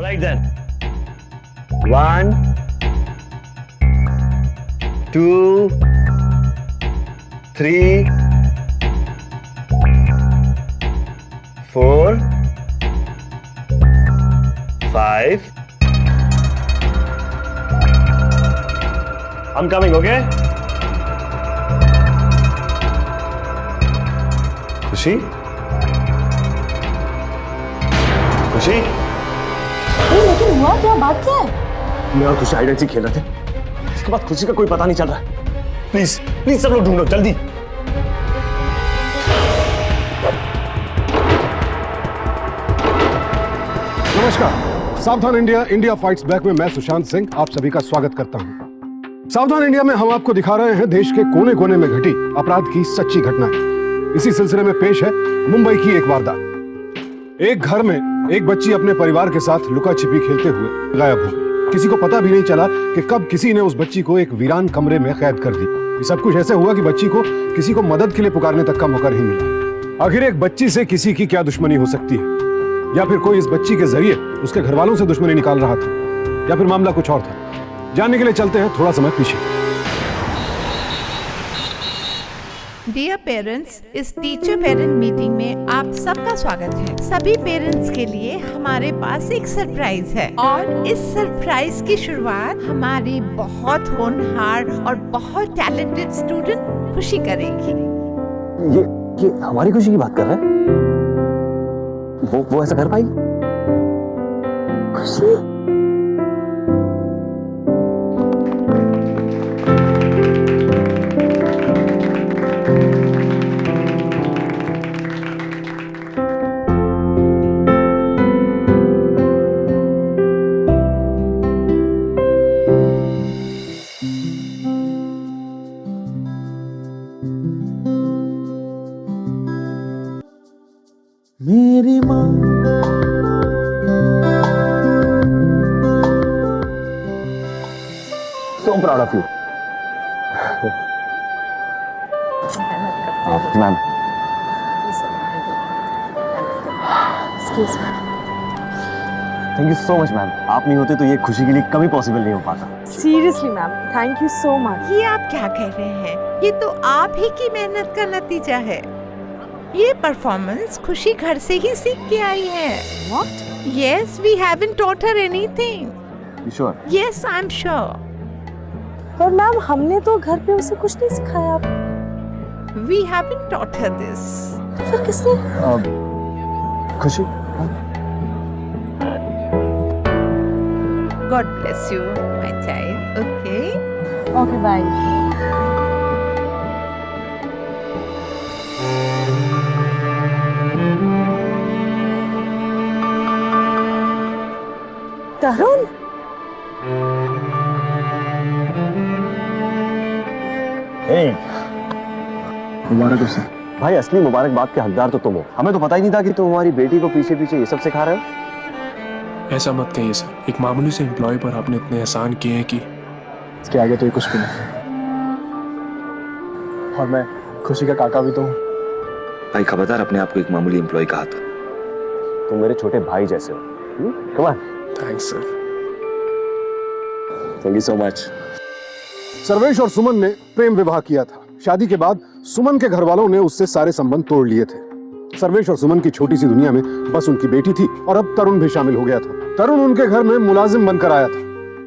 Alright then. 1, 2, 3, 4, 5. I'm coming, okay? खुशी? खुशी? लेकिन हुआ क्या? बात क्या है? मैं और खुशी हाइड एंड सीक खेल रहे थे। इसके बाद खुशी का कोई पता नहीं चल रहा है। प्लीज प्लीज सब लोग ढूंढो जल्दी। नमस्कार, सावधान इंडिया इंडिया फाइट्स बैक में मैं सुशांत सिंह आप सभी का स्वागत करता हूं। सावधान इंडिया में हम आपको दिखा रहे हैं देश के कोने कोने में घटी अपराध की सच्ची घटनाएं। इसी सिलसिले में पेश है मुंबई की एक वारदात। एक घर में एक बच्ची अपने परिवार के साथ लुका छिपी खेलते हुए गायब हो गई। किसी को पता भी नहीं चला कि कब किसी ने उस बच्ची को एक वीरान कमरे में कैद कर दी। ये सब कुछ ऐसे हुआ कि बच्ची को किसी को मदद के लिए पुकारने तक का मौका नहीं मिला। आखिर एक बच्ची से किसी की क्या दुश्मनी हो सकती है? या फिर कोई इस बच्ची के जरिए उसके घर वालों से दुश्मनी निकाल रहा था, या फिर मामला कुछ और था? जानने के लिए चलते हैं थोड़ा समय पीछे। डियर पेरेंट्स, इस टीचर पेरेंट मीटिंग में आप सबका स्वागत है। सभी पेरेंट्स के लिए हमारे पास एक सरप्राइज है और इस सरप्राइज की शुरुआत हमारी बहुत होनहार और बहुत टैलेंटेड स्टूडेंट खुशी करेगी। ये हमारी खुशी की बात कर रहे हैं? वो ऐसा कर पाई? खुशी? मेरी माँ So proud of you. Ma'am thank you so much ma'am. आप नहीं होते तो ये खुशी के लिए कभी पॉसिबल नहीं हो पाता। Seriously ma'am, thank you so much. ये आप क्या कह रहे हैं? ये तो आप ही की मेहनत का नतीजा है। ये परफॉर्मेंस खुशी घर से ही सीख के आई है। What? Yes, we haven't taught her anything. You sure? Yes, I'm sure. पर मैम हमने तो घर पे उसे कुछ नहीं सिखाया। We haven't taught her this. तो फिर किसने? खुशी? God bless you, my child. Okay. Okay, bye. तरुण? मुबारक हो सर। भाई असली मुबारकबाद के हकदार तो तुम हो। हमें तो पता ही नहीं था कि तुम हमारी बेटी को पीछे पीछे ये सब सिखा रहे हो। ऐसा मत कहिए सर, एक मामूली से एम्प्लॉय पर आपने इतने एहसान किए हैं कि इसके आगे तो ये कुछ भी नहीं। और मैं खुशी का काका भी तो हूँ। भाई खबरदार अपने आप को एक मामूली एम्प्लॉय कहा था। तुम मेरे छोटे भाई जैसे हो। Come on. Thanks sir. Thank you so much. Sarvesh और सुमन ने प्रेम विवाह किया था। शादी के बाद सुमन के घर वालों ने उससे सारे संबंध तोड़ लिए थे। सर्वेश और सुमन की छोटी सी दुनिया में बस उनकी बेटी थी और अब तरुण भी शामिल हो गया था। तरुण उनके घर में मुलाजिम बनकर आया था,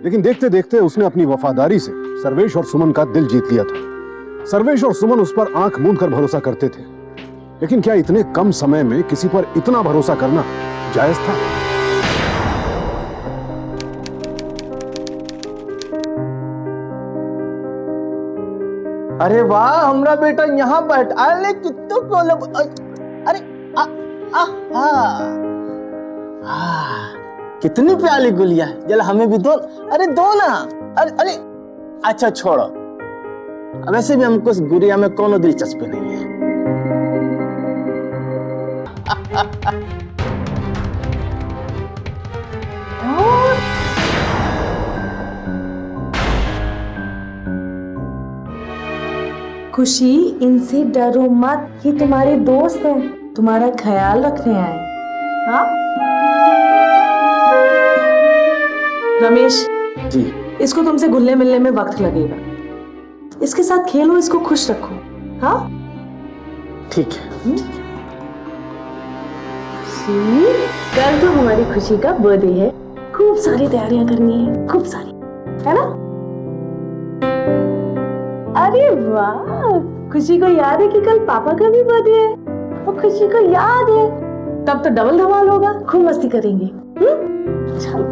लेकिन देखते देखते उसने अपनी वफादारी से सर्वेश और सुमन का दिल जीत लिया था। सर्वेश और सुमन उस पर आंख मूंद कर भरोसा करते थे, लेकिन क्या इतने कम समय में किसी पर इतना भरोसा करना जायज था? अरे वाह, हमरा बेटा यहाँ बैठ। अरे कितने बोले। अरे आ, आ, आ, आ, कितनी प्यारी गुलिया है। जल हमें भी दो। अरे दो ना। अरे अरे अच्छा छोड़ो, वैसे भी हमको इस गुड़िया में कोनो दिलचस्पी नहीं है। खुशी, इनसे डरो मत, ये तुम्हारे दोस्त हैं, तुम्हारा ख्याल रखने आए। हाँ? रमेश, जी। इसको तुमसे घुलने मिलने में वक्त लगेगा। इसके साथ खेलो, इसको खुश रखो। हाँ ठीक है। कल तो हमारी खुशी का बर्थडे है, खूब सारी तैयारियां करनी है, खूब सारी, है ना? अरे वाह, खुशी को याद है कि कल पापा का भी बर्थडे है, और खुशी को याद है, तब तो डबल धमाल होगा, खूब मस्ती करेंगे। चलो।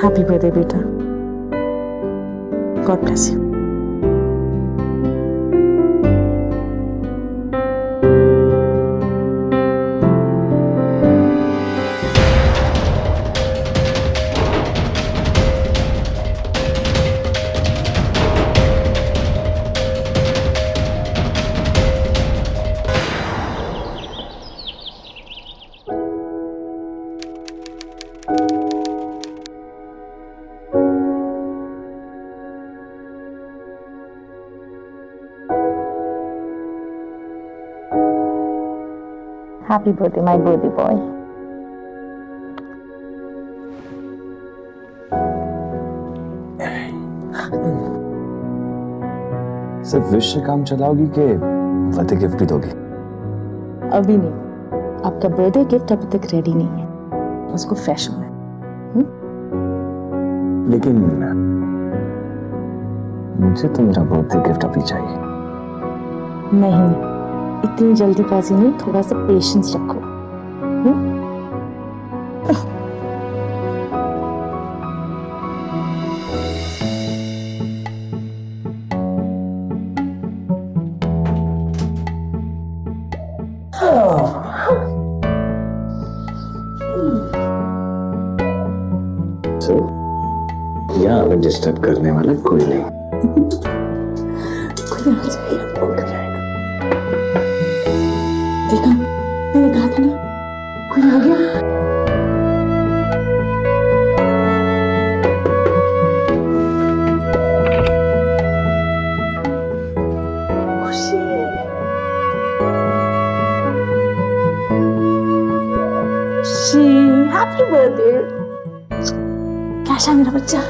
Happy birthday, beta. God bless you. Happy birthday, my birthday boy. सिर्फ विश से काम चलाओगी कि बर्थडे गिफ्ट भी दोगी? अभी नहीं, आपका बर्थडे गिफ्ट अभी तक रेडी नहीं है, उसको फ्रेश होना है। लेकिन मुझे तो मेरा बर्थडे गिफ्ट अभी चाहिए। नहीं, इतनी जल्दीबाजी नहीं, थोड़ा सा पेशेंस रखो। यहाँ हमें डिस्टर्ब करने वाला कोई नहीं। कोई आ जाएगा, कोई आ जाएगा। देखा, मैंने कहा था ना, कोई आ गया। खुशी, खुशी, हैप्पी बर्थडे। कैसा मेरा बच्चा?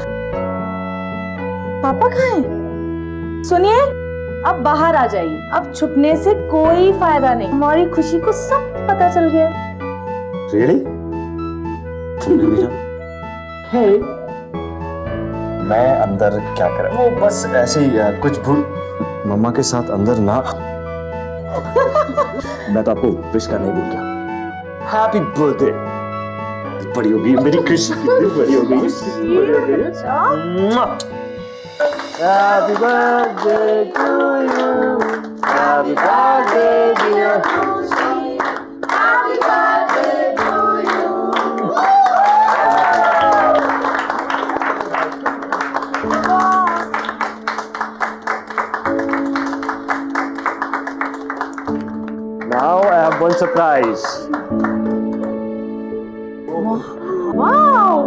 पापा कहाँ हैं? सुनिए, अब बाहर आ जाइए, अब छुपने से कोई फायदा नहीं, हमारी खुशी को सब पता चल गया। Really? तुमने भी जाना? है? मैं अंदर क्या करूं? वो बस ऐसे ही कुछ भूल। मम्मा के साथ अंदर ना। मैं तो आपको विश करना ही भूल गया। Happy birthday. बड़ी हो गई मेरी खुशी, बड़ी हो गई। Happy birthday to you. Happy birthday dear Khushi. Happy birthday to you. Now I have one surprise. Wow!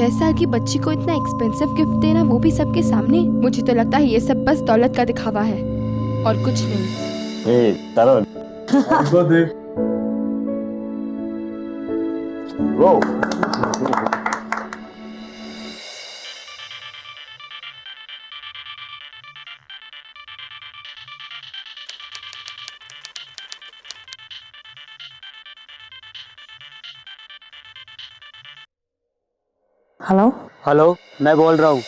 6 साल की बच्ची को इतना एक्सपेंसिव गिफ्ट देना, वो भी सबके सामने। मुझे तो लगता है ये सब बस दौलत का दिखावा है और कुछ नहीं। तरुण वो हेलो हेलो, मैं बोल रहा हूँ।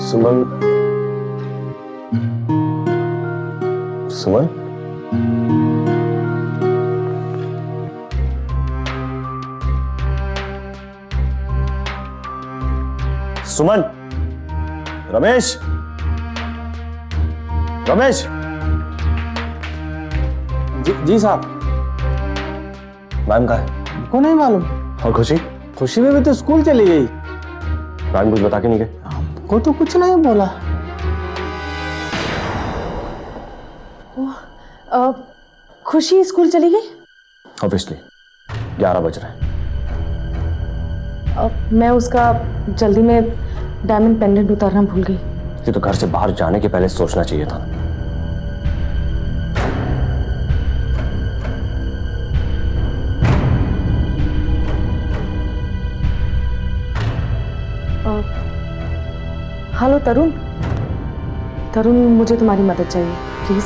सुमन सुमन सुमन रमेश रमेश जी साहब। मैम कहाँ है? को नहीं मालूम। और खुशी? खुशी में भी तो स्कूल चली गई। मैम कुछ बता के नहीं गए? को तो कुछ नहीं बोला। खुशी स्कूल चली गई? ऑब्वियसली 11 बज रहे हैं। मैं उसका जल्दी में डायमंड पेंडेंट उतारना भूल गई। ये तो घर से बाहर जाने के पहले सोचना चाहिए था। हेलो तरुण, तरुण मुझे तुम्हारी मदद चाहिए प्लीज।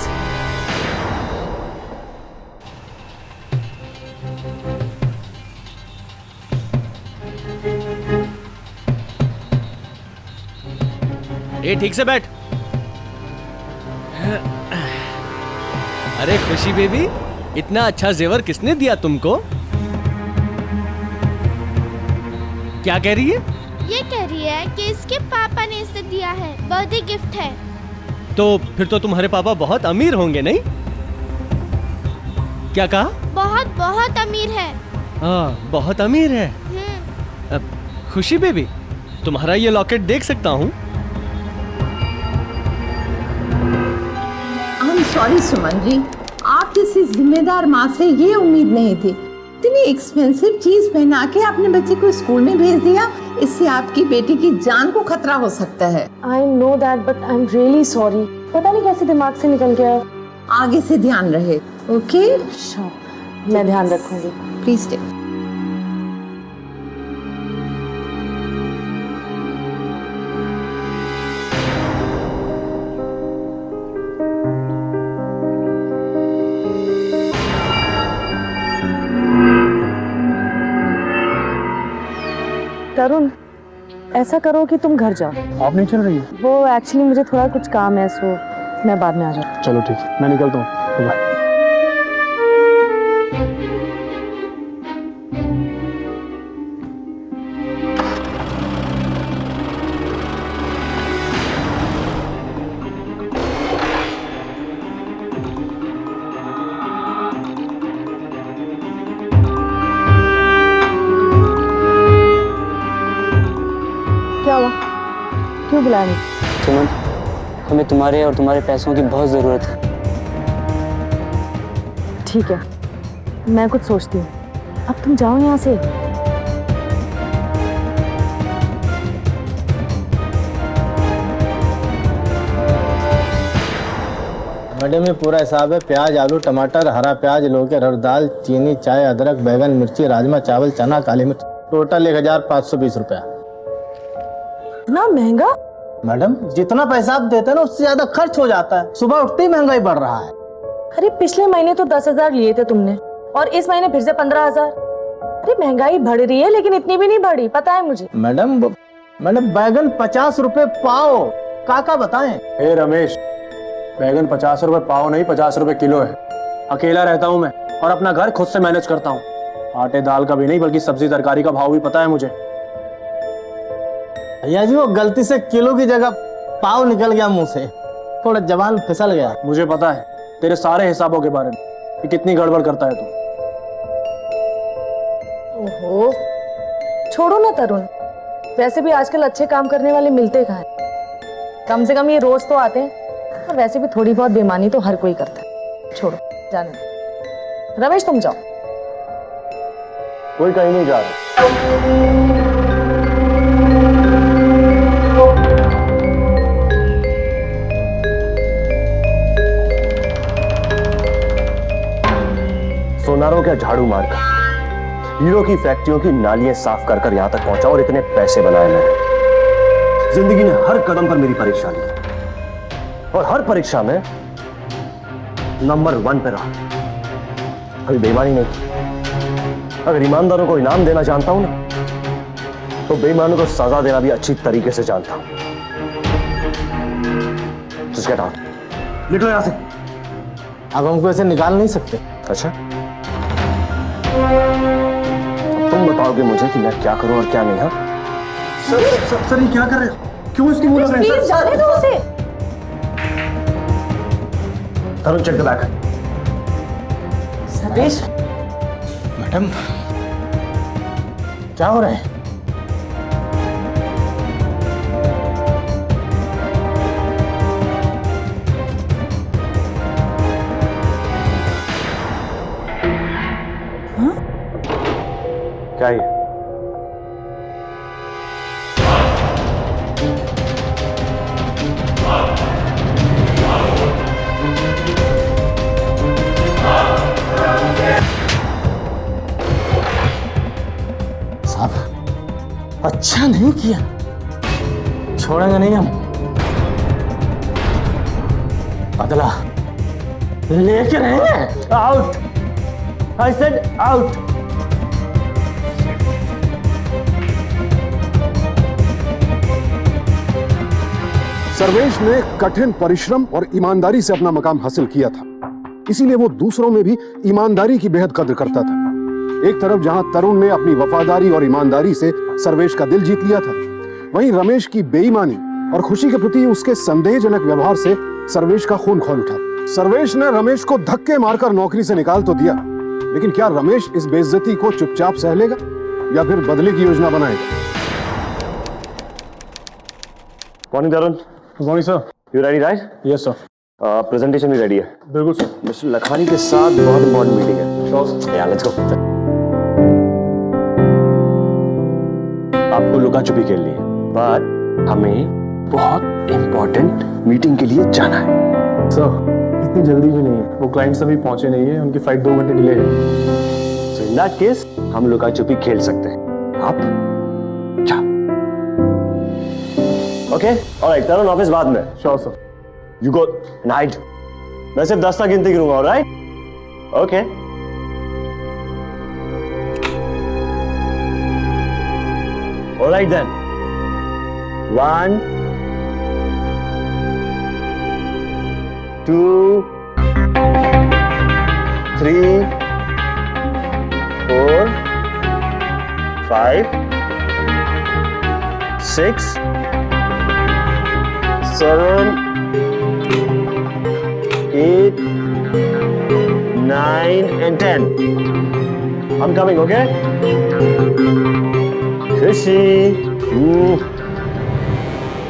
ए ठीक से बैठ। अरे खुशी बेबी, इतना अच्छा जेवर किसने दिया तुमको? क्या कह रही है? ये कह रही है कि इसके पापा ने इसे दिया है, बर्थडे गिफ्ट है। तो फिर तो तुम्हारे पापा बहुत अमीर होंगे नहीं? क्या कहा? बहुत बहुत अमीर है। हाँ बहुत अमीर है। खुशी बेबी, तुम्हारा ये लॉकेट देख सकता हूँ? सॉरी सुमन जी, आप जैसी जिम्मेदार माँ से ये उम्मीद नहीं थी। इतनी एक्सपेंसिव चीज पहना के आपने बच्चे को स्कूल में भेज दिया, इससे आपकी बेटी की जान को खतरा हो सकता है। I know that but I am really sorry. पता नहीं कैसे दिमाग से निकल गया। आगे से ध्यान रहे। ओके श्योर, मैं ध्यान रखूंगी। Please take. तरुण, ऐसा करो कि तुम घर जाओ। आप नहीं चल रही है? वो एक्चुअली मुझे थोड़ा कुछ काम है, सो मैं बाद में आ जाऊँ। चलो ठीक है, मैं निकलता हूँ। बाय। क्या हुआ? क्यों बुलाया मुझे? सुमन, हमें तुम्हारे और तुम्हारे पैसों की बहुत जरूरत है। ठीक है, मैं कुछ सोचती हूँ। अब तुम जाओ यहाँ से। मैडम ये पूरा हिसाब है। प्याज, आलू, टमाटर, हरा प्याज, लौकी, अरहर दाल, चीनी, चाय, अदरक, बैगन, मिर्ची, राजमा, चावल, चना, काली मिर्च, टोटल 1520 रुपया। इतना महंगा? मैडम जितना पैसा आप देते हैं ना उससे ज्यादा खर्च हो जाता है। सुबह उठते ही महंगाई बढ़ रहा है। अरे पिछले महीने तो 10,000 लिए थे तुमने और इस महीने फिर से 15,000। अरे महंगाई बढ़ रही है लेकिन इतनी भी नहीं बढ़ी, पता है मुझे। मैडम बैगन 50 रुपए पाव। काका बताएं। हे रमेश, बैगन 50 रुपए पाव नहीं 50 रुपए किलो है। अकेला रहता हूँ मैं और अपना घर खुद से मैनेज करता हूँ। आटे दाल का भी नहीं बल्कि सब्जी तरकारी का भाव भी पता है मुझे। भैया जी वो गलती से किलो की जगह पाव निकल गया मुंह से, थोड़ा जबान फिसल गया। मुझे पता है तेरे सारे हिसाबों के बारे में कि कितनी गड़बड़ करता है तू। ओहो, छोड़ो ना तरुण, वैसे भी आजकल अच्छे काम करने वाले मिलते कहाँ हैं? कम से कम ये रोज तो आते हैं, और वैसे भी थोड़ी बहुत बेईमानी तो हर कोई करता है। छोड़ो, जाने दो। रमेश तुम जाओ। कोई कहीं नहीं जा रहा। सोनारों का झाड़ू मारकर हीरो की फैक्ट्रियों की नालियां साफ कर कर यहां तक पहुंचा और इतने पैसे बनाए मैंने। जिंदगी ने हर कदम पर मेरी परीक्षा ली और हर परीक्षा में नंबर 1 पे रहा। अभी बेईमानी नहीं की। अगर ईमानदारों को इनाम देना जानता हूं ना, तो बेईमानों को सजा देना भी अच्छी तरीके से जानता हूं। Just get out. निकलो यहां से। अब हमको ऐसे निकाल नहीं सकते। अच्छा, तुम बताओगे मुझे कि मैं क्या करूं और क्या नहीं? हाँ सर ये क्या कर रहे हो? क्यों इसकी मुंह लग रहे हैं? जाने दो उसे। Tarun check the bag. Satish, madam क्या हो रहा है? क्या ये? साहब अच्छा नहीं किया, छोड़ेंगे नहीं हम। बदला लेके रहेंगे। Out, I said out. Sarvesh ने कठिन परिश्रम और ईमानदारी से अपना मकाम हासिल किया था, इसीलिए वो दूसरों में भी ईमानदारी की बेहद कद्र करता था। एक तरफ जहां तरुण ने अपनी वफादारी और ईमानदारी से सर्वेश का दिल जीत लिया था, वहीं रमेश की बेईमानी और खुशी के प्रति उसके संदेहजनक व्यवहार से सर्वेश का खून खौल उठा। सर्वेश ने रमेश को धक्के मारकर नौकरी से निकाल तो दिया, लेकिन क्या रमेश इस बेइज्जती को चुपचाप सह लेगा या फिर बदले की योजना बनाएगा? Morning Tarun. Morning sir. You ready right? Yes sir. Presentation भी रेडी है। बिल्कुल सर। मिस्टर लखानी के साथ बहुत इंपॉर्टेंट मीटिंग है। श्योर। या लेट्स गो। आपको लुका छुपी खेलनी है, बट हमें बहुत इंपॉर्टेंट मीटिंग के लिए जाना है। सर इतनी जल्दी भी नहीं है, वो क्लाइंट्स अभी पहुंचे नहीं है, उनकी फ्लाइट 2 घंटे डिले है। सो इन दैट केस हम लुका छुपी खेल सकते हैं। आप जाओ। ओके ऑलराइट तरुण, ऑफिस बाद में। Sure sir. You go and hide. मैं सिर्फ 10 तक गिनती करूंगा, alright? Okay. Alright then. 1 2 3 4 5 6 7 8 9 and 10. I'm coming, okay? खुशी,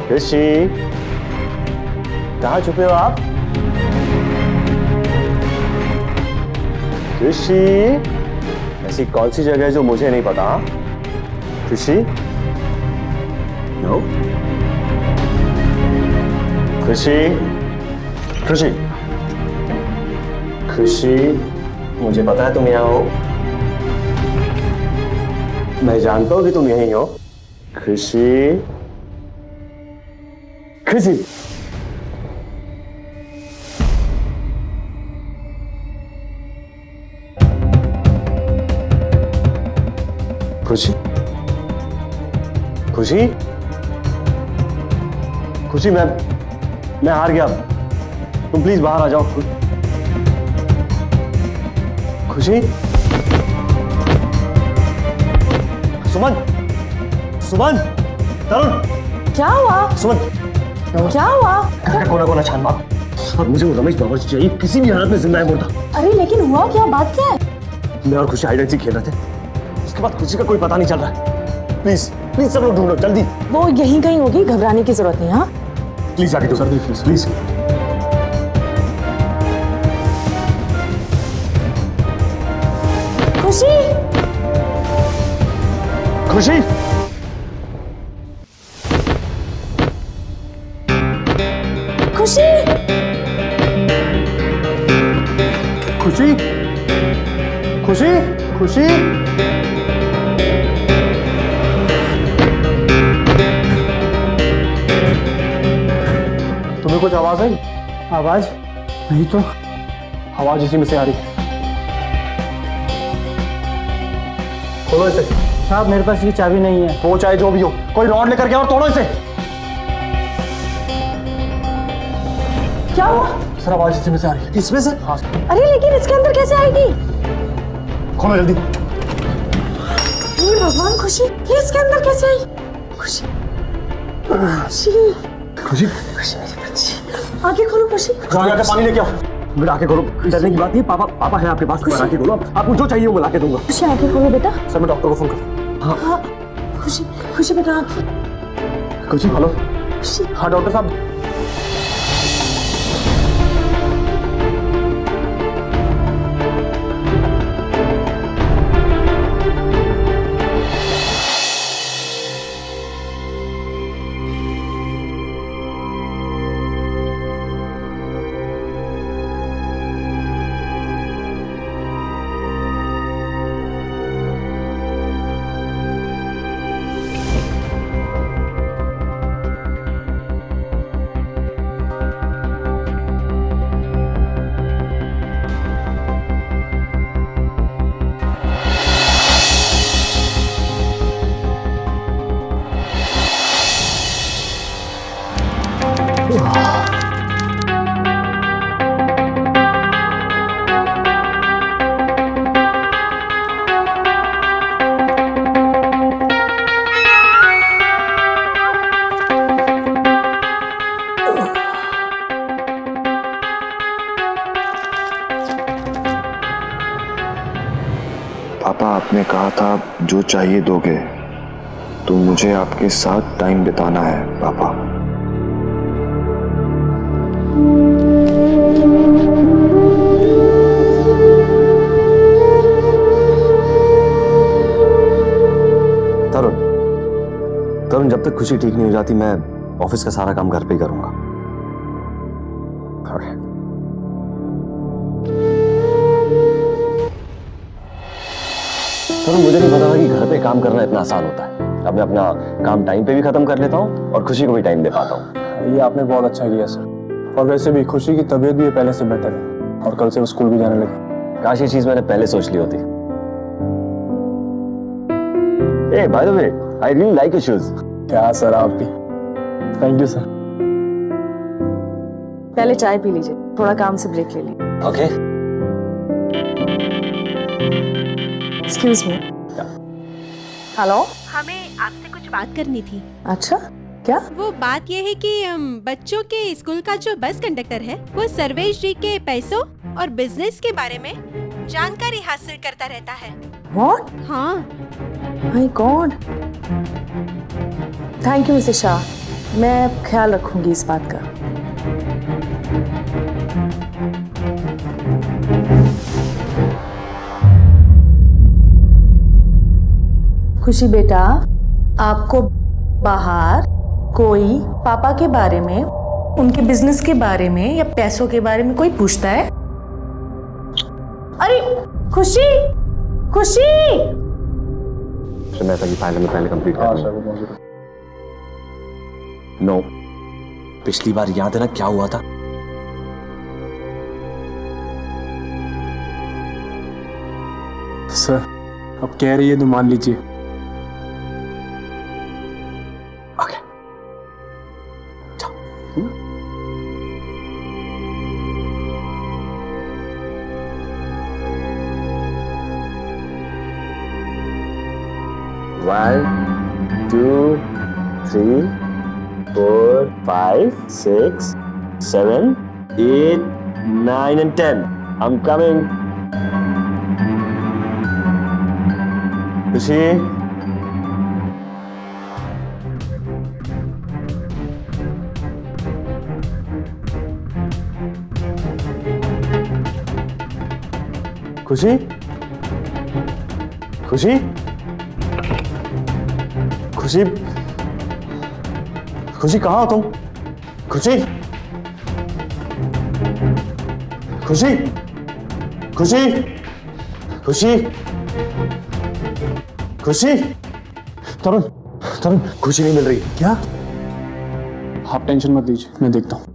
खुशी, कहाँ छुपे हो आप? खुशी, ऐसी कौन सी जगह है जो मुझे नहीं पता? खुशी, नो, खुशी, खुशी, खुशी, मुझे पता है तुम यहाँ हो। मैं जानता हूँ कि तुम यहीं हो। खुशी, खुशी, खुशी, खुशी, खुशी मैं हार गया, तुम प्लीज बाहर आ जाओ। खुशी, सुमन, सुमन, तरुण, क्या हुआ? सुमन, क्या हुआ? कोना कोना छान मार। अब मुझे वो रमेश बावर्ची चाहिए, किसी भी हालत में जिंदा है मुर्दा। अरे लेकिन हुआ क्या? बात क्या है? मैं और खुशी हाइड एंड सीक खेल रहे थे, उसके बाद खुशी का कोई पता नहीं चल रहा है। प्लीज प्लीज सब लोग ढूंढो जल्दी। वो यहीं कहीं होगी, घबराने की जरूरत नहीं। हाँ प्लीज जाके दो सर, प्लीज। खुशी, खुशी, खुशी, खुशी, खुशी, खुशी। तुम्हें कुछ आवाज आई? आवाज नहीं तो आवाज इसी में से आ रही है। खोलो इसे। साहब मेरे पास ये चाबी नहीं है। वो चाहे जो भी हो, कोई रॉड लेकर गया और तोड़ो इसे। क्या हुआ? सर आवाज इसी में से आ रही है। इसमें से? हाँ। अरे लेकिन इसके अंदर कैसे आएगी? खोलो जल्दी। हे भगवान, खुशी ये इसके अंदर कैसे आई? खुशी, खुशी, खुशी, खुशी मेरी बच्ची, आगे खोलो खुशी। जाके पानी लेके आओ। बेटा आके खोलो, डरने की बात नहीं, पापा है आपके पास, आके खोलो। आपको जो चाहिए वो ला के दूंगा। खुशी आगे खोलो बेटा। सर मैं डॉक्टर को फोन कर। हाँ खुशी, खुशी बेटा आगे। खुशी हेलो। खुशी, हाँ डॉक्टर साहब। पापा आपने कहा था जो चाहिए दोगे, तो मुझे आपके साथ टाइम बिताना है पापा। तरुण जब तक खुशी ठीक नहीं हो जाती मैं ऑफिस का सारा काम घर पे ही करूंगा। तरुण मुझे नहीं पता था कि घर पे काम करना इतना आसान होता है। अब मैं अपना काम टाइम पे भी खत्म कर लेता हूँ और खुशी को भी टाइम दे पाता हूँ। ये आपने बहुत अच्छा किया सर। और वैसे भी खुशी की तबीयत भी पहले से बेटर है और कल से वो स्कूल भी जाने लगे। काश ये चीज मैंने पहले सोच ली होती। Hey, by the way, I really like your shoes. क्या सर आप भी। Thank you sir. पहले चाय पी लीजिए, थोड़ा काम से ब्रेक ले लीजिए। Okay. Excuse me. हेलो, हमें आपसे कुछ बात करनी थी। अच्छा क्या? वो बात ये है कि बच्चों के स्कूल का जो बस कंडक्टर है वो सर्वेश जी के पैसों और बिजनेस के बारे में जानकारी हासिल करता रहता है। What? हाँ। My God. Thank you Mrs Shah, मैं ख्याल रखूंगी इस बात का। खुशी बेटा, आपको बाहर कोई पापा के बारे में, उनके बिजनेस के बारे में या पैसों के बारे में कोई पूछता है? अरे खुशी, खुशी! मैं था कि फाइनल में पहले कंप्लीट कर नो। पिछली बार याद है ना क्या हुआ था? सर अब कह रही है तो मान लीजिए। Okay, One, two, three, four, five, six, 7, 8, 9 and 10. I'm coming. खुशी खुशी खुशी खुशी खुशी कहाँ हो तुम? खुशी खुशी खुशी खुशी खुशी तरुण तरुण खुशी नहीं मिल रही क्या? आप टेंशन मत लीजिए, मैं देखता हूँ।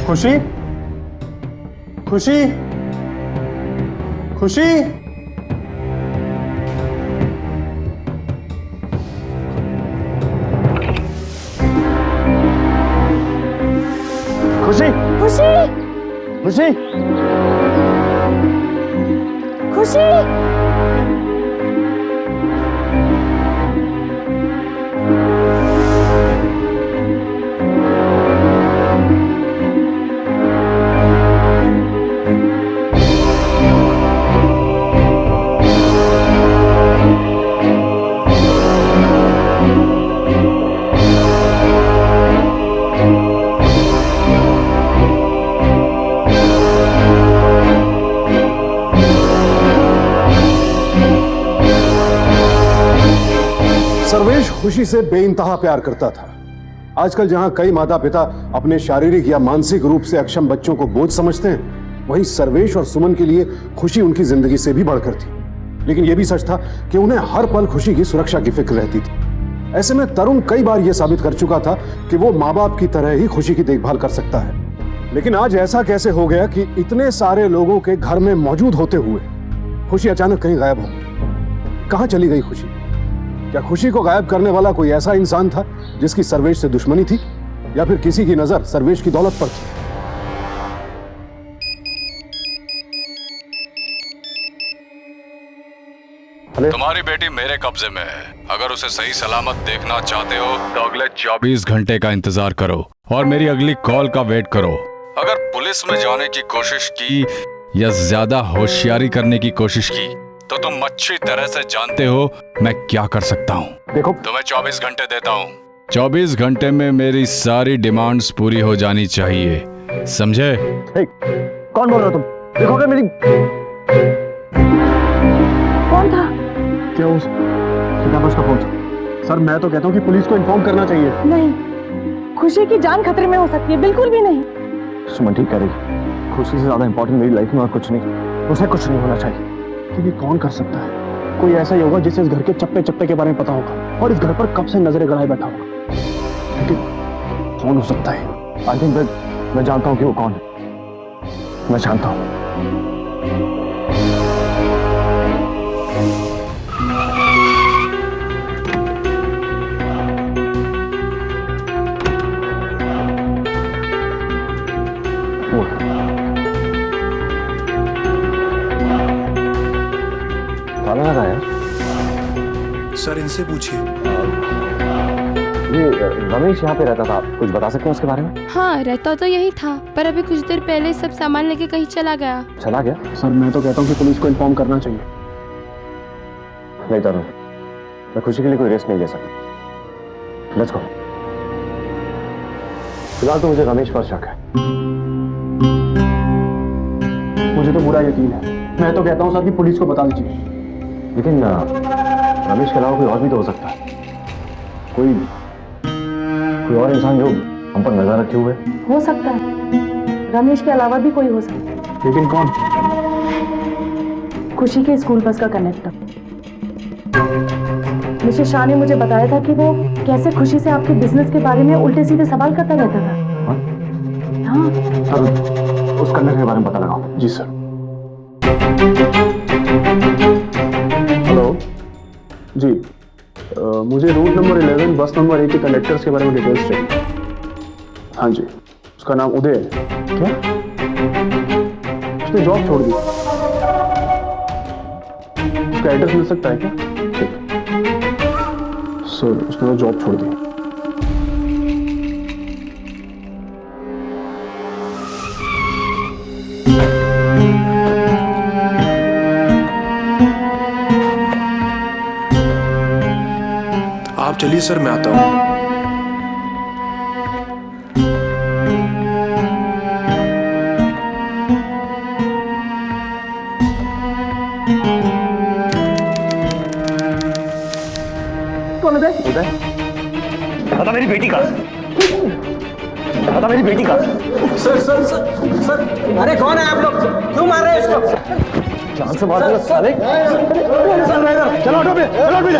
खुशी खुशी खुशी खुशी खुशी खुशी खुशी सर्वेश खुशी से बेइंतहा प्यार करता था। आजकल जहां कई माता पिता अपने शारीरिक या मानसिक रूप से अक्षम बच्चों को बोझ समझते हैं, वहीं सर्वेश और सुमन के लिए खुशी उनकी जिंदगी से भी बढ़कर थी। लेकिन यह भी सच था कि उन्हें हर पल खुशी की सुरक्षा की फिक्र रहती थी। ऐसे में तरुण कई बार यह साबित कर चुका था कि वो माँ बाप की तरह ही खुशी की देखभाल कर सकता है। लेकिन आज ऐसा कैसे हो गया कि इतने सारे लोगों के घर में मौजूद होते हुए खुशी अचानक कहीं गायब हो गई? कहां चली गई खुशी? क्या खुशी को गायब करने वाला कोई ऐसा इंसान था जिसकी सर्वेश से दुश्मनी थी, या फिर किसी की नजर सर्वेश की दौलत पर थी? तुम्हारी बेटी मेरे कब्जे में है। अगर उसे सही सलामत देखना चाहते हो तो अगले 24 घंटे का इंतजार करो और मेरी अगली कॉल का वेट करो। अगर पुलिस में जाने की कोशिश की या ज्यादा होशियारी करने की कोशिश की तो तुम अच्छी तरह से जानते हो मैं क्या कर सकता हूँ। देखो तुम्हें 24 घंटे देता हूँ। 24 घंटे में मेरी सारी डिमांड्स पूरी हो जानी चाहिए, समझे? कौन बोल रहे हो तुम? देखो क्या मेरी कौन था? क्या उसका फोन? सर मैं तो कहता हूँ कि पुलिस को इन्फॉर्म करना चाहिए। नहीं, खुशी की जान खतरे में हो सकती है। बिल्कुल भी नहीं। सुमन ठीक कह रही। खुशी से ज्यादा इंपॉर्टेंट मेरी लाइफ में और कुछ नहीं। उसे कुछ नहीं होना चाहिए। ये कौन कर सकता है? कोई ऐसा ही होगा जिसे इस घर के चप्पे चप्पे के बारे में पता होगा और इस घर पर कब से नजरें गड़ाए बैठा होगा। लेकिन कौन हो सकता है? आई थिंक मैं जानता हूँ कि वो कौन है। मैं जानता हूँ। ताला लगा है। सर इनसे पूछिए। ये रमेश यहाँ पे रहता था, कुछ बता सकते हैं उसके बारे में? हाँ, रहता तो यही था, पर अभी कुछ देर पहले सब सामान लेके कहीं चला गया। चला गया? सर मैं तो कहता हूँ कि पुलिस को इन्फॉर्म करना चाहिए। नहीं तरुण, मैं खुशी के लिए कोई रिस्क नहीं ले सकता। Let's go. फिलहाल तो मुझे रमेश पर शक है। मुझे तो पूरा यकीन है। मैं तो कहता हूँ सर कि पुलिस को बता दीजिए। लेकिन रमेश के अलावा कोई और भी तो हो सकता है। कोई और इंसान जो हम पर नजर रखे हुए। हो सकता है रमेश के अलावा भी कोई हो सकता है। लेकिन कौन? खुशी के स्कूल बस का कनेक्टर। मिस्टर शाह ने मुझे बताया था कि वो कैसे खुशी से आपके बिजनेस के बारे में उल्टे सीधे सवाल करता रहता था। हाँ सर, उस कन्नर के बारे में पता लगाओ। जी सर। हेलो जी, मुझे रूट नंबर 11 बस नंबर 1 के कंडक्टर्स के बारे में डिटेल्स चाहिए। हाँ जी, उसका नाम उदय है। क्या? उसने जॉब छोड़ दी। उसका एड्रेस मिल सकता है क्या? ठीक सर, उसने जॉब छोड़ दी। आप चलिए सर, मैं आता हूँ। कौन है उदय? बता मेरी बेटी का, बता मेरी बेटी का। सर सर सर सर, अरे कौन है आप लोग? क्यों मार रहे हैं इसको? जान से मार दिया साले। चलो ऑटो पे, चलो ऑटो पे,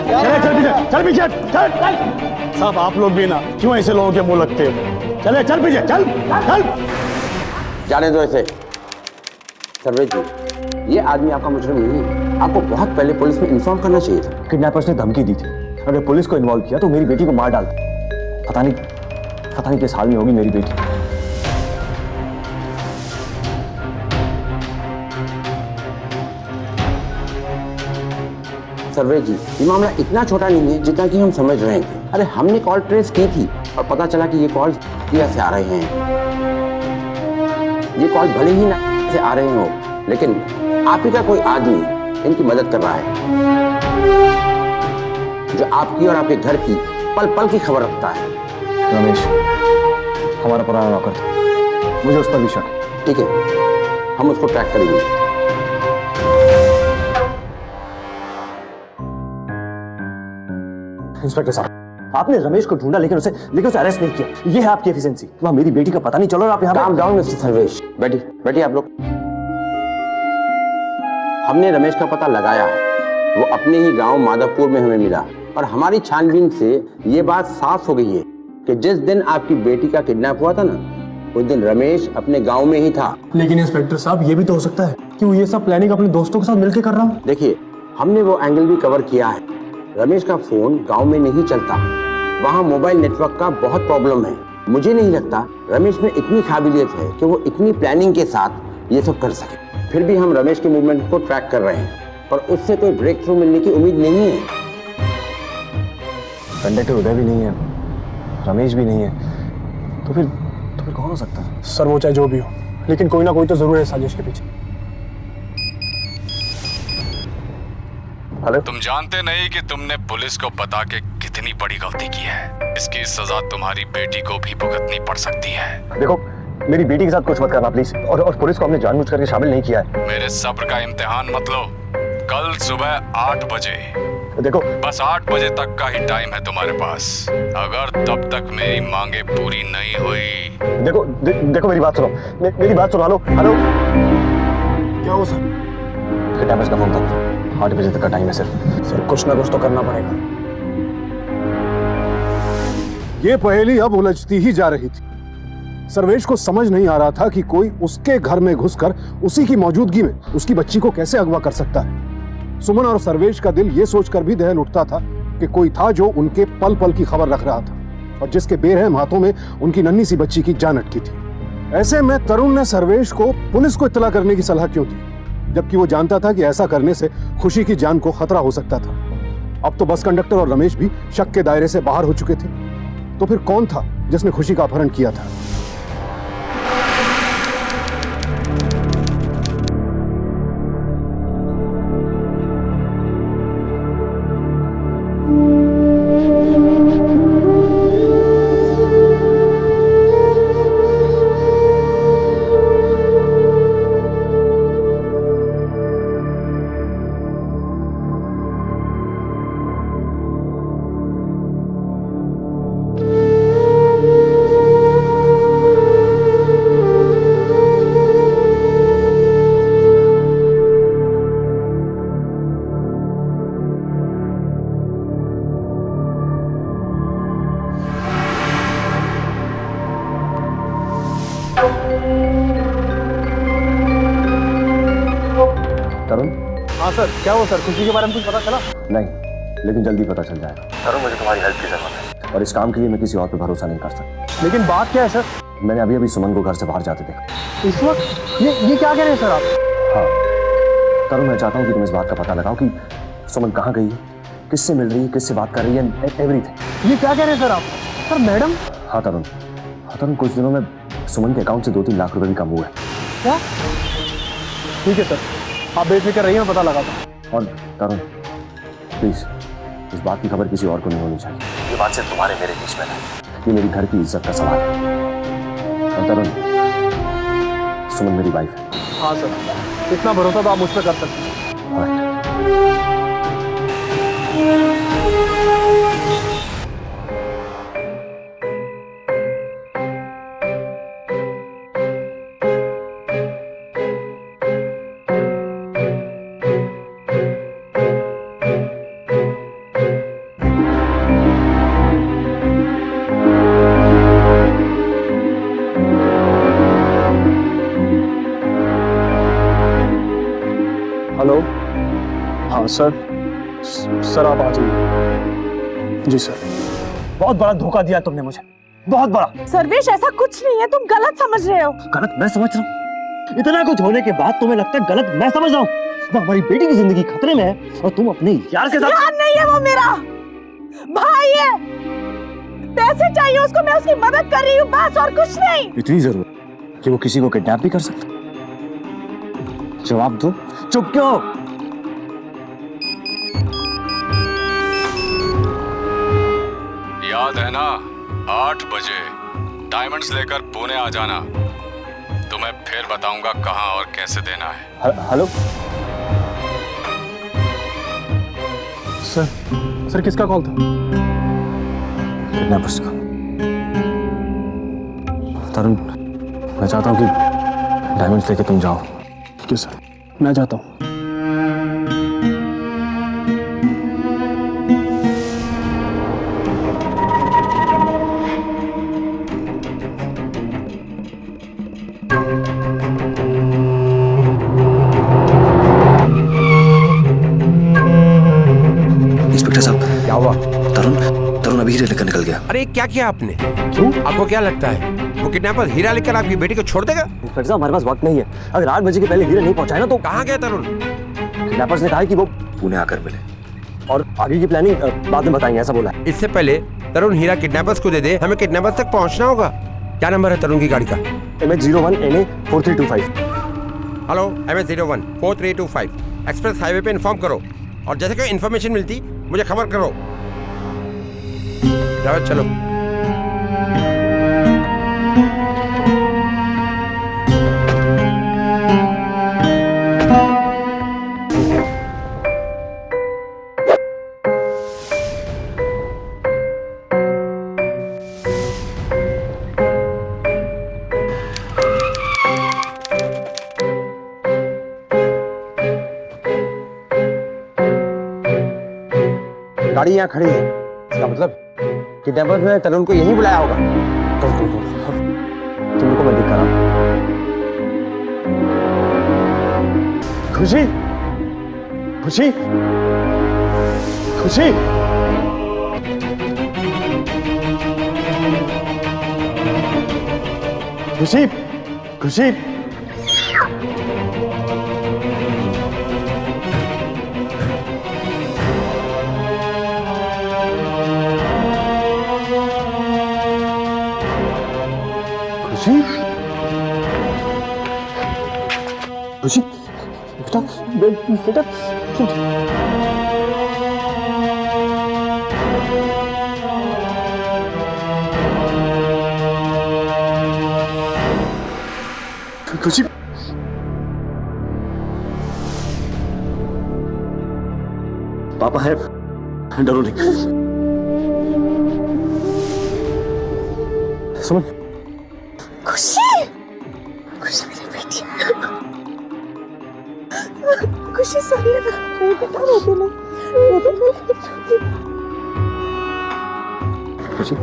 चल पीछे, चल। साहब आप लोग भी ना क्यों ऐसे लोगों के मुंह लगते हो? चले चल पीछे, चल चल। जाने दो ऐसे। सर्वेश जी, ये आदमी आपका मुजरिम नहीं है। आपको बहुत पहले पुलिस में इन्फॉर्म करना चाहिए था। किडनैपर्स ने धमकी दी थी, अगर पुलिस को इन्वॉल्व किया तो मेरी बेटी को मार डालते। पता नहीं किस हाल में होगी मेरी बेटी। सर्वेश जी, ये मामला इतना छोटा नहीं है जितना कि हम समझ रहे हैं। अरे हमने कॉल ट्रेस की थी और पता चला कि ये कॉल इंडिया से आ रहे हैं। ये कॉल भले ही ना से आ रहे हो, लेकिन आप ही का कोई आदमी इनकी मदद कर रहा है, जो आपकी और आपके घर की पल पल की खबर रखता है। रमेश हमारा पुराना नौकर था, मुझे उस पर भी शक है। ठीक है, हम उसको ट्रैक करेंगे। इंस्पेक्टर साहब, आपने रमेश को ढूंढा लेकिन उसे अरेस्ट नहीं किया। ये है आपकी एफिशिएंसी। वहाँ मेरी बेटी का पता नहीं चलो और आप यहाँ। काम डाउन मिस्टर सर्वेश, बैठिए आप लोग। हमने रमेश का पता लगाया है। वो अपने ही गांव माधवपुर में हमें मिला और हमारी छानबीन से ये बात साफ हो गई है कि जिस दिन आपकी बेटी का किडनैप हुआ था ना, उस दिन रमेश अपने गांव में ही था। लेकिन इंस्पेक्टर साहब, ये भी तो हो सकता है कि वो ये सब प्लानिंग अपने दोस्तों के साथ मिलकर कर रहा हूँ। देखिए, हमने वो एंगल भी कवर किया है। रमेश का फोन गांव में नहीं चलता, वहाँ मोबाइल नेटवर्क का बहुत प्रॉब्लम है। मुझे नहीं लगता रमेश में इतनी काबिलियत है कि वो इतनी प्लानिंग के साथ ये सब कर सके। फिर भी हम रमेश के मूवमेंट को ट्रैक कर रहे हैं, पर उससे कोई ब्रेक थ्रू मिलने की उम्मीद नहीं है। कंडक्टर उदय भी नहीं है, रमेश भी नहीं है, तो फिर कौन हो सकता है? सर वो चाहे जो भी हो, लेकिन कोई ना कोई तो जरूर है साजिश के पीछे। तुम जानते नहीं कि तुमने पुलिस को बता के कितनी बड़ी गलती की है। इसकी सजा तुम्हारी बेटी को भी भुगतनी पड़ सकती है। देखो, मेरी बेटी के साथ कुछ मत करना प्लीज, और पुलिस को हमने जानबूझ करके शामिल नहीं किया है। मेरे सब्र का इम्तिहान मत लो। कल सुबह 8 बजे, देखो बस 8 बजे तक का ही टाइम है तुम्हारे पास। अगर तब तक मेरी मांगे पूरी नहीं हुई। देखो मेरी बात सुनो, मेरी बात सुनो। हेलो, क्या हो सर? किडनैपर्स का फोन था, 8 बजे तक का टाइम है सर कुछ ना कुछ तो करना पड़ेगा। ये पहेली अब उलझती ही जा रही थी। सर्वेश को समझ नहीं आ रहा था कि कोई उसके घर में घुसकर उसी की मौजूदगी में उसकी बच्ची को कैसे अगवा कर सकता है। सुमन और सर्वेश का दिल ये सोचकर भी दहल उठता था कि कोई था जो उनके पल पल की खबर रख रहा था और जिसके बेरहम हाथों में उनकी नन्ही सी बच्ची की जान अटकी थी। ऐसे में तरुण ने सर्वेश को पुलिस को इत्तला करने की सलाह क्यों दी, जबकि वो जानता था कि ऐसा करने से खुशी की जान को खतरा हो सकता था। अब तो बस कंडक्टर और रमेश भी शक के दायरे से बाहर हो चुके थे। तो फिर कौन था जिसने खुशी का अपहरण किया था? तरुण? हाँ सर, क्या हुआ सर? खुशी के बारे में कुछ पता चला? नहीं, लेकिन जल्दी पता चल जाएगा। तरुण, मुझे तुम्हारी हेल्प की जरूरत है और इस काम के लिए मैं किसी और पे भरोसा नहीं कर सकता। लेकिन बात क्या है सर? मैंने अभी अभी सुमन को घर से बाहर जाते देखा। इस वक्त ये क्या कह रहे हैं सर आप? हाँ तरुण, मैं चाहता हूँ कि तुम इस बात का पता लगाओ कि सुमन कहाँ गई है, किससे मिल रही है, किससे बात कर रही है, एवरीथिंग। ये क्या कह रहे हैं सर आप? Sir madam. हाँ तरुण, कुछ दिनों में सुमन के अकाउंट से 2-3 लाख रुपए भी कम हुए। क्या? ठीक है सर, आप बेफिक्र रहिए, मैं पता लगाता हूँ। और तरुण प्लीज, इस बात की खबर किसी और को नहीं होनी चाहिए। ये बात सिर्फ तुम्हारे मेरे बीच में है, ये मेरी घर की इज्जत का सवाल है। और तरुण, सुमन मेरी वाइफ है। हाँ सर, इतना भरोसा तो आप मुझ पर कर सकते हैं। हेलो। हाँ सर आप आ जाइए। जी सर। बहुत बड़ा धोखा दिया तुमने मुझे, बहुत बड़ा। सर्वेश, ऐसा कुछ नहीं है, तुम गलत समझ रहे हो। गलत मैं समझ रहा हूँ? इतना कुछ होने के बाद तुम्हें लगता है गलत मैं समझ रहा हूँ? वो हमारी बेटी की जिंदगी खतरे में है और तुम अपने यार के साथ। यार नहीं है वो, मेरा भाई है। पैसे चाहिए उसको, मैं उसकी मदद कर रही हूँ, बस और कुछ नहीं। इतनी जरूरत कि वो किसी को किडनैप भी कर सकता? जवाब दो, चुप क्यों? याद है ना, 8 बजे डायमंड्स लेकर पुणे आ जाना। तुम्हें फिर बताऊंगा कहां और कैसे देना है। हेलो सर किसका कॉल था? किडनैपर्स का। तरुण, मैं चाहता हूँ कि डायमंड्स लेके तुम जाओ। ठीक है सर, मैं जाता हूँ। इंस्पेक्टर साहब, क्या हुआ? तरुण अभी हीरा लेकर निकल गया। अरे क्या किया आपने? क्यों? आपको क्या लगता है वो किडनैपर हीरा लेकर आपकी बेटी को छोड़ देगा? इंस्पेक्टर साहब, हमारे पास वक्त नहीं है। अगर 8 बजे के पहले हीरा नहीं पहुंचाए ना तो। कहाँ गया तरुण? किडनैपर्स ने कहा है कि वो पुणे आकर मिले और आगे की प्लानिंग बाद में बताएंगे, ऐसा बोला है। इससे पहले तरुण हीरा किडनैपर्स को दे दे, हमें किडनैपर्स तक पहुंचना होगा। क्या नंबर है तरुण की गाड़ी का? MH01 NA 4325। Hello, MH01 4325। Express highway पे इन्फॉर्म करो और जैसे कोई इन्फॉर्मेशन मिलती मुझे खबर करो। ड्राइवर चलो। गाड़ी यहाँ खड़ी है, इसका मतलब किडनैपर्स ने तरुण को यहीं बुलाया होगा। तुमको मैं दिखा रहा हूँ। खुशी, खुशी, खुशी, खुशी, खुशी, खुशी, बेटा, बेटा, खुशी, पापा है, डरो नहीं। सुमन, खुशी, खुशी मेरी बेटी। खुशी सही है ना? बेटा रोते नहीं, रोते नहीं। खुशी,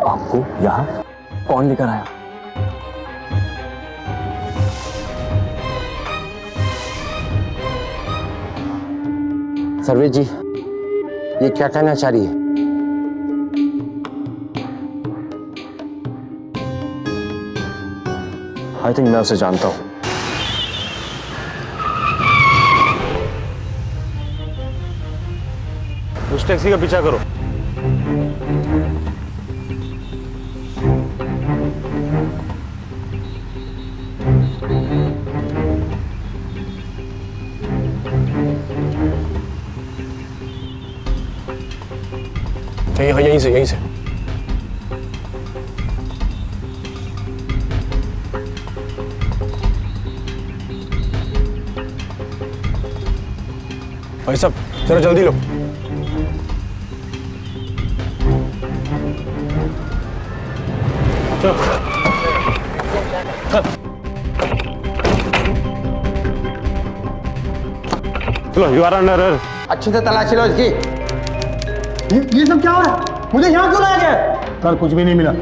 आपको यहाँ कौन लेकर आया? सर्वेश जी, ये क्या कहना चाह रही है? आई थिंक मैं उसे जानता हूं। उस टैक्सी का पीछा करो। यहीं से भाई साहब जरा जल्दी लो। चलो यू आर अंडर। अच्छे से तलाशी लो इसकी। ये सब क्या हो रहा है? मुझे यहाँ क्यों लाया गया? सर कुछ भी नहीं मिला।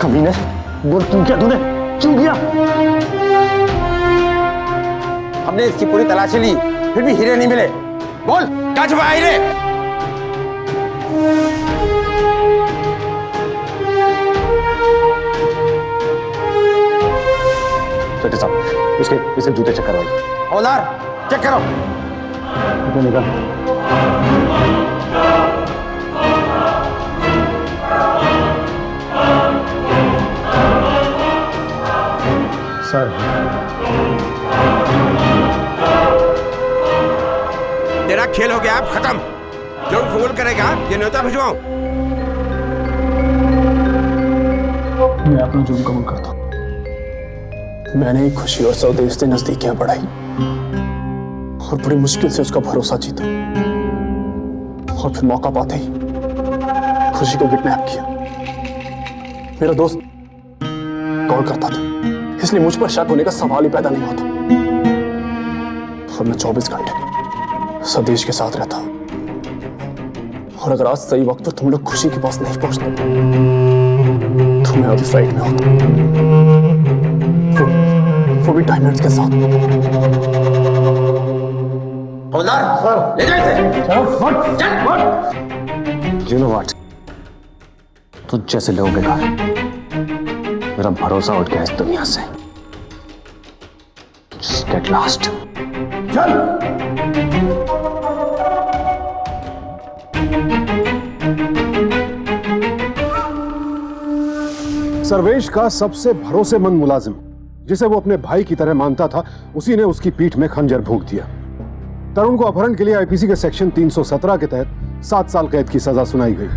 कमीने, बोल क्यों किया तूने? क्यों किया? हमने इसकी पूरी तलाशी ली, फिर भी हीरे नहीं मिले। बोल क्या छुपा है हीरे? सेठ साहब, इसके जूते चेक करवाइए। हवलदार चेक करो। निकल। सर तेरा खेल हो गया, अब खत्म। जो कबूल करेगा ये न्योता भिजवाऊं। मैं अपना जुर्म कबूल करता हूं। मैंने खुशी और स्वदेश से नजदीकियां बढ़ाई और बड़ी मुश्किल से उसका भरोसा जीता, और फिर मौका पाते ही खुशी को किडनैप किया। मेरा दोस्त कॉल करता था, इसलिए मुझ पर शक होने का सवाल ही पैदा नहीं होता। और मैं 24 घंटे स्वदेश के साथ रहता। और अगर आज सही वक्त पर तुम लोग खुशी के पास नहीं पहुंचते तो मैं अभी फ्लाइट में होता, वो भी डायमंड्स के साथ। हवलदार ले जाओ इसे। You know what? तुझ जैसे लोगों के कारण मेरा भरोसा उठ गया इस दुनिया से। Just get lost. चल। सर्वेश का सबसे भरोसेमंद मुलाजिम, जिसे वो अपने भाई की तरह मानता था, उसी ने उसकी पीठ में खंजर भोंक दिया। तरुण को अपहरण के लिए आईपीसी के सेक्शन 317 के तहत 7 साल कैद की सजा सुनाई गई।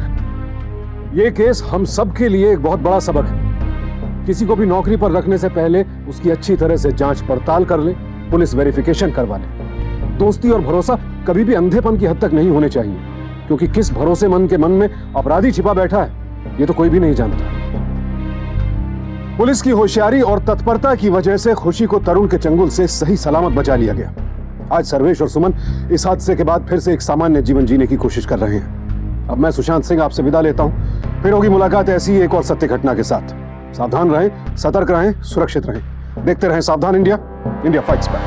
ये केस हम सब के लिए एक बहुत बड़ा सबक है। किसी को भी नौकरी पर रखने से पहले उसकी अच्छी तरह से जांच पड़ताल कर ले, पुलिस वेरिफिकेशन करवा ले। दोस्ती और भरोसा कभी भी अंधेपन की हद तक नहीं होने चाहिए, क्योंकि किस भरोसेमंद के मन में अपराधी छिपा बैठा है ये तो कोई भी नहीं जानता। पुलिस की होशियारी और तत्परता की वजह से खुशी को तरुण के चंगुल से सही सलामत बचा लिया गया। आज सर्वेश और सुमन इस हादसे के बाद फिर से एक सामान्य जीवन जीने की कोशिश कर रहे हैं। अब मैं सुशांत सिंह आपसे विदा लेता हूं। फिर होगी मुलाकात ऐसी एक और सत्य घटना के साथ। सावधान रहें, सतर्क रहें, सुरक्षित रहें। देखते रहें सावधान इंडिया, इंडिया फाइट्स बैक।